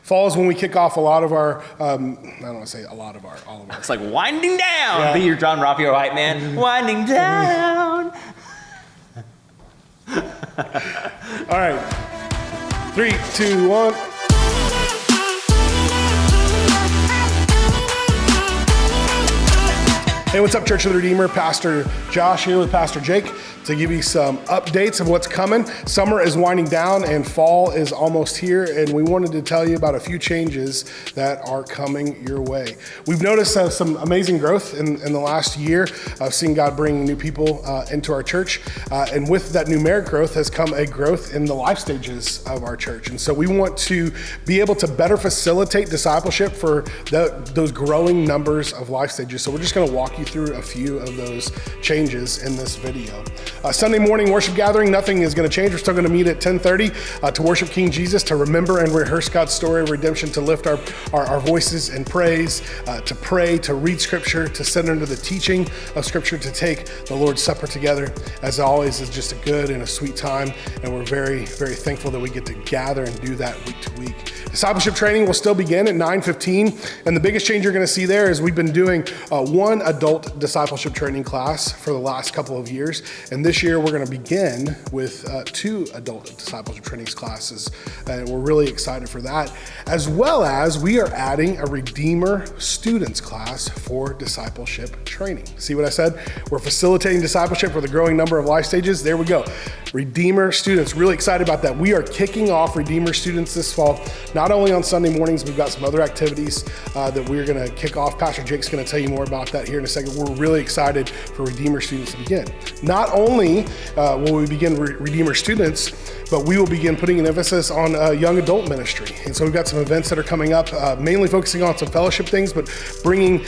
Fall is when we kick off a lot of our, I don't want to say a lot of our, all of our. It's like winding down. Yeah. Be your John Raphael hype man. Winding down. All right. 3, 2, 1. Hey, what's up, Church of the Redeemer? Pastor Josh here with Pastor Jake to give you some updates of what's coming. Summer is winding down and fall is almost here, and we wanted to tell you about a few changes that are coming your way. We've noticed some amazing growth in the last year of seeing God bring new people into our church, and with that numeric growth has come a growth in the life stages of our church. And so we want to be able to better facilitate discipleship for those growing numbers of life stages. So we're just going to walk you through a few of those changes in this video. Sunday morning worship gathering, nothing is going to change. We're still going to meet at 10:30 to worship King Jesus, to remember and rehearse God's story of redemption, to lift our voices in praise, to pray, to read scripture, to sit under the teaching of scripture, to take the Lord's Supper together. As always, it's just a good and a sweet time, and we're very, very thankful that we get to gather and do that week to week. Discipleship training will still begin at 9:15, and the biggest change you're going to see there is we've been doing one adult discipleship training class for the last couple of years, and this year we're going to begin with 2 adult discipleship training classes, and we're really excited for that, as well as we are adding a Redeemer students class for discipleship training. See what I said? We're facilitating discipleship for the growing number of life stages. There we go. Redeemer students, really excited about that. We are kicking off Redeemer students this fall, not only on Sunday mornings, we've got some other activities that we're going to kick off. Pastor Jake's going to tell you more about that here in a second. We're really excited for Redeemer students to begin. Not only will we begin Redeemer students, but we will begin putting an emphasis on young adult ministry. And so we've got some events that are coming up, mainly focusing on some fellowship things, but bringing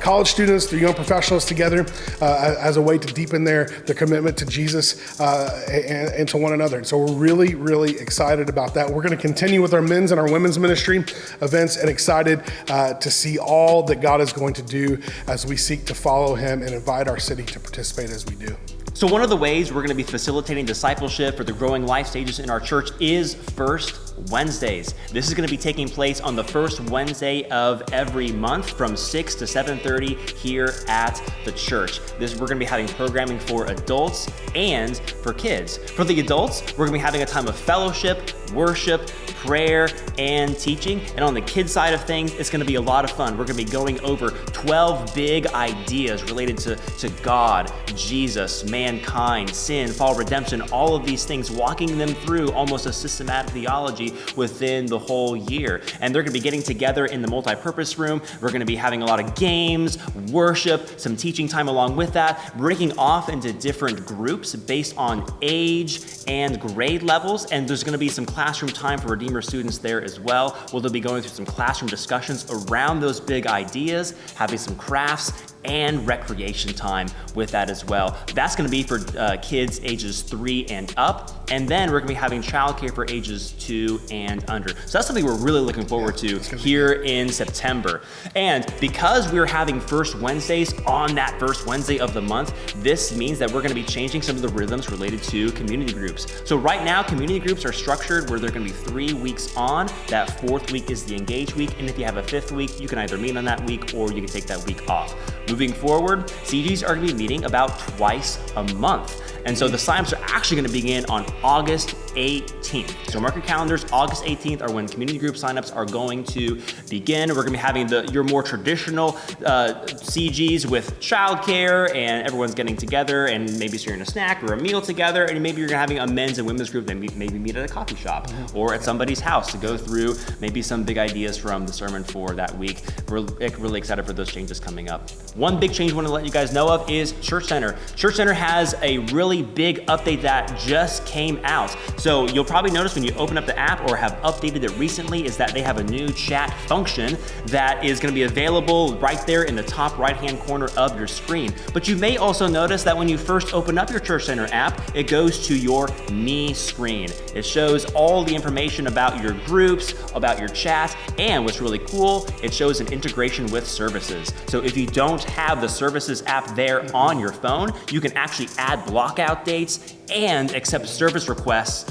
college students through young professionals together as a way to deepen their commitment to Jesus and to one another. And so we're really, really excited about that. We're going to continue with our men's and our women's ministry events, and excited to see all that God is going to do as we seek to follow him and invite our city to participate as we do. So one of the ways we're going to be facilitating discipleship for the growing life stages in our church is First Wednesdays. This is going to be taking place on the first Wednesday of every month from 6 to 7:30 here at the church. We're going to be having programming for adults and for kids. For the adults, we're going to be having a time of fellowship, worship, prayer, and teaching. And on the kids side of things, it's going to be a lot of fun. We're going to be going over 12 big ideas related to God, Jesus, mankind, sin, fall, redemption, all of these things, walking them through almost a systematic theology within the whole year. And they're going to be getting together in the multi-purpose room. We're going to be having a lot of games, worship, some teaching time along with that, breaking off into different groups based on age and grade levels. And there's going to be some classroom time for Redeemer students there as well, where they'll be going through some classroom discussions around those big ideas, having some crafts and recreation time with that as well. That's going to be for kids ages 3 and up, and then we're going to be having childcare for ages 2 and under. So that's something we're really looking forward to here in September. And because we're having First Wednesdays on that first Wednesday of the month, this means that we're going to be changing some of the rhythms related to community groups. So right now, community groups are structured where they're going to be 3 weeks on. That 4th week is the engage week, and if you have a 5th week, you can either meet on that week or you can take that week off. Moving forward, CGs are going to be meeting about twice a month. And so the signups are actually going to begin on August 18th. So mark your calendars, August 18th are when community group signups are going to begin. We're going to be having your more traditional CGs with childcare, and everyone's getting together and maybe sharing a snack or a meal together, and maybe you're having a men's and women's group that maybe meet at a coffee shop or at somebody's house to go through maybe some big ideas from the sermon for that week. We're really excited for those changes coming up. One big change I want to let you guys know of is Church Center. Church Center has a really big update that just came out. So you'll probably notice when you open up the app or have updated it recently is that they have a new chat function that is going to be available right there in the top right-hand corner of your screen. But you may also notice that when you first open up your Church Center app, it goes to your Me screen. It shows all the information about your groups, about your chat, and what's really cool, it shows an integration with services. So if you don't have the services app there on your phone, you can actually add block out dates and accept service requests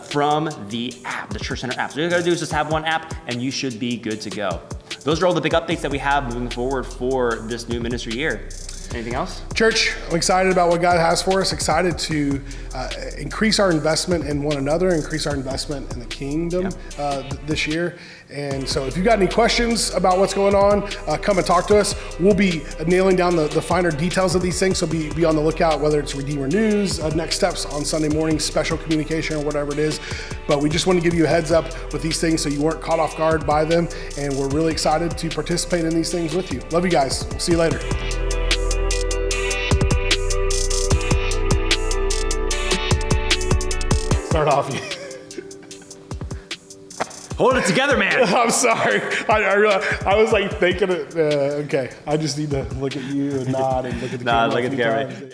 from the app, the Church Center app. So all you gotta do is just have one app and you should be good to go. Those are all the big updates that we have moving forward for this new ministry year. Anything else? Church, I'm excited about what God has for us, excited to increase our investment in one another, increase our investment in the kingdom this year. And so if you've got any questions about what's going on, come and talk to us. We'll be nailing down the finer details of these things, so be on the lookout, whether it's Redeemer News, next steps on Sunday morning, special communication, or whatever it is. But we just want to give you a heads up with these things so you weren't caught off guard by them. And we're really excited to participate in these things with you. Love you guys. We'll see you later. Start off. Hold it together, man. I'm sorry. I was like thinking, okay, I just need to look at you and nod and look at the camera. Look at the camera.